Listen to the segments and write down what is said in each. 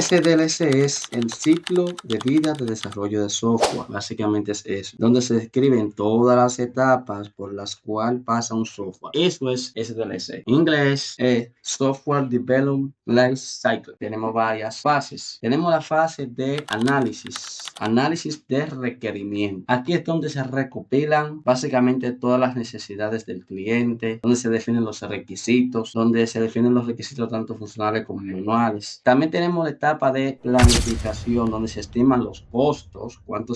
SDLC es el ciclo de vida de desarrollo de software. Básicamente es eso, donde se describen todas las etapas por las cuales pasa un software. Eso es SDLC. En inglés es Software Development Life Cycle. Tenemos varias fases. Tenemos la fase de análisis de requerimiento. Aquí es donde se recopilan básicamente todas las necesidades del cliente, donde se definen los requisitos, donde se definen los requisitos tanto funcionales como manuales. También tenemos la etapa de planificación, donde se estiman los costos, cuánto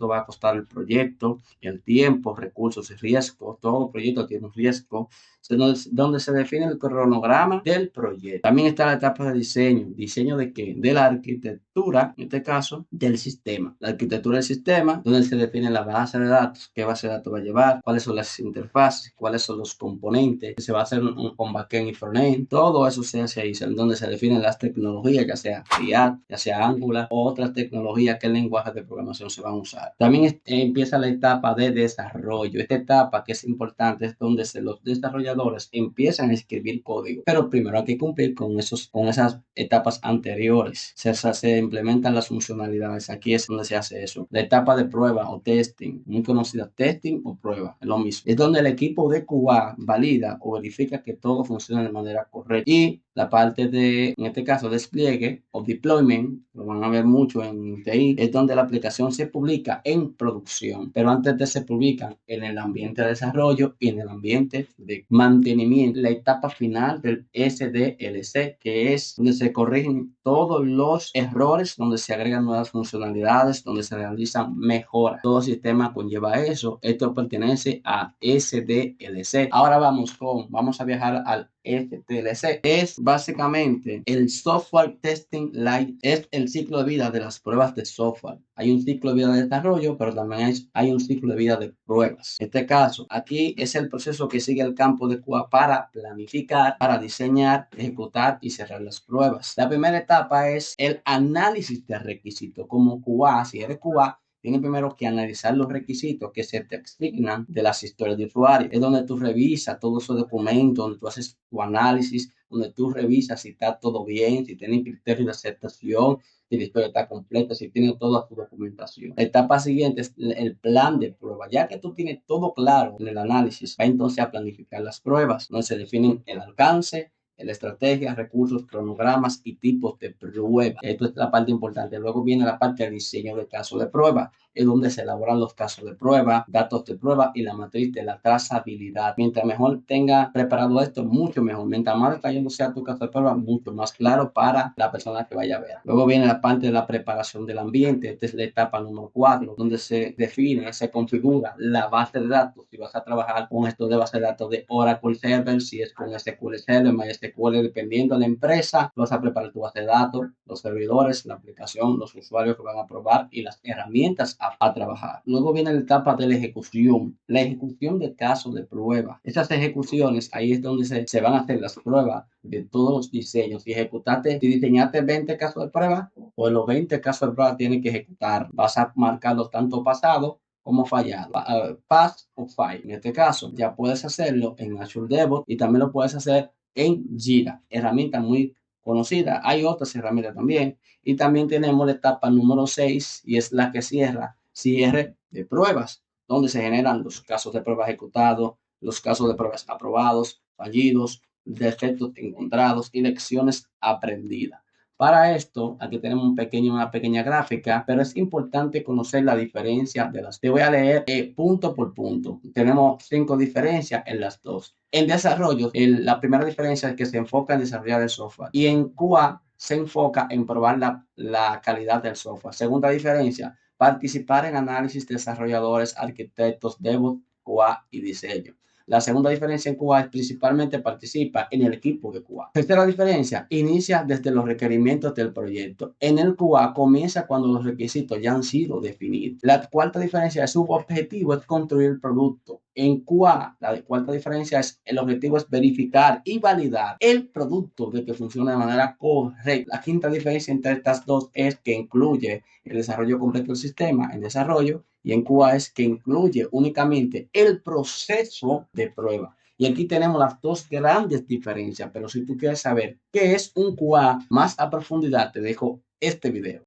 va a costar el proyecto, el tiempo, recursos y riesgos. Todo proyecto tiene un riesgo, donde se define el cronograma del proyecto. También está la etapa de diseño de qué, de la arquitectura, en este caso del sistema, la arquitectura del sistema, donde se define la base de datos, qué base de datos va a llevar, cuáles son las interfaces, cuáles son los componentes, se va a hacer con backend y frontend. Todo eso se hace ahí, donde se definen las tecnologías, ya sea React, ya sea Angular o otras tecnologías que el lenguaje de programación se van a usar. También empieza la etapa de desarrollo. Esta etapa, que es importante, es donde los desarrolladores empiezan a escribir código, pero primero hay que cumplir con esas etapas anteriores. Se implementan las funcionalidades. Aquí es donde se hace eso. La etapa de prueba o testing, muy conocida, testing o prueba, es lo mismo. Es donde el equipo de QA valida o verifica que todo funciona de manera correcta. Y la parte de, en este caso, despliegue o deployment, lo van a ver mucho en TI, es donde la aplicación se publica en producción, pero antes de se publican en el ambiente de desarrollo y en el ambiente de mantenimiento. La etapa final del SDLC, que es donde se corrigen todos los errores, donde se agregan nuevas funcionalidades, donde se realizan mejoras. Todo sistema conlleva eso. Esto pertenece a SDLC. Ahora vamos a viajar al SDLC. Es básicamente el Software Testing Life, es el ciclo de vida de las pruebas de software. Hay un ciclo de vida de desarrollo, pero también hay un ciclo de vida de pruebas. En este caso, aquí es el proceso que sigue el campo de QA para planificar, para diseñar, ejecutar y cerrar las pruebas. La primera etapa es el análisis de requisitos. Como QA, si eres QA, tienes primero que analizar los requisitos que se te asignan de las historias de usuario. Es donde tú revisas todos esos documentos, donde tú haces tu análisis, donde tú revisas si está todo bien, si tienen criterios de aceptación, si la historia está completa, si tiene toda tu documentación. La etapa siguiente es el plan de prueba. Ya que tú tienes todo claro en el análisis, va entonces a planificar las pruebas, donde se definen el alcance, la estrategia, recursos, cronogramas y tipos de prueba. Esto es la parte importante. Luego viene la parte de diseño de casos de prueba, es donde se elaboran los casos de prueba, datos de prueba y la matriz de la trazabilidad. Mientras mejor tenga preparado esto, mucho mejor. Mientras más detallado sea tu caso de prueba, mucho más claro para la persona que vaya a ver. Luego viene la parte de la preparación del ambiente. Esta es la etapa número 4, donde se define, se configura la base de datos. Si vas a trabajar con esto de base de datos de Oracle Server, si es con SQL Server, MySQL, dependiendo de la empresa, vas a preparar tu base de datos, los servidores, la aplicación, los usuarios que van a probar y las herramientas a trabajar. Luego viene la etapa de la ejecución de casos de prueba. Esas ejecuciones, ahí es donde se van a hacer las pruebas de todos los diseños. Si diseñaste 20 casos de prueba, pues los 20 casos de prueba tienen que ejecutar. Vas a marcarlos tanto pasado como fallado, pass o fail. En este caso, ya puedes hacerlo en Azure DevOps y también lo puedes hacer en Jira, herramienta muy conocida. Hay otras herramientas también. Y también tenemos la etapa número 6 y es la que cierre de pruebas, donde se generan los casos de prueba ejecutados, los casos de pruebas aprobados, fallidos, defectos encontrados y lecciones aprendidas. Para esto, aquí tenemos una pequeña gráfica, pero es importante conocer la diferencia de las. Te voy a leer punto por punto. Tenemos 5 diferencias en las dos. En desarrollo, la primera diferencia es que se enfoca en desarrollar el software y en QA se enfoca en probar la calidad del software. Segunda diferencia, participar en análisis de desarrolladores, arquitectos, DevOps, QA y diseño. La segunda diferencia en QA es principalmente participa en el equipo de QA. Tercera diferencia, inicia desde los requerimientos del proyecto. En el QA comienza cuando los requisitos ya han sido definidos. La cuarta diferencia es su objetivo es construir el producto. En QA, la cuarta diferencia es el objetivo es verificar y validar el producto de que funcione de manera correcta. La quinta diferencia entre estas dos es que incluye el desarrollo completo del sistema en desarrollo y en QA es que incluye únicamente el proceso de prueba. Y aquí tenemos las dos grandes diferencias, pero si tú quieres saber qué es un QA más a profundidad, te dejo este video.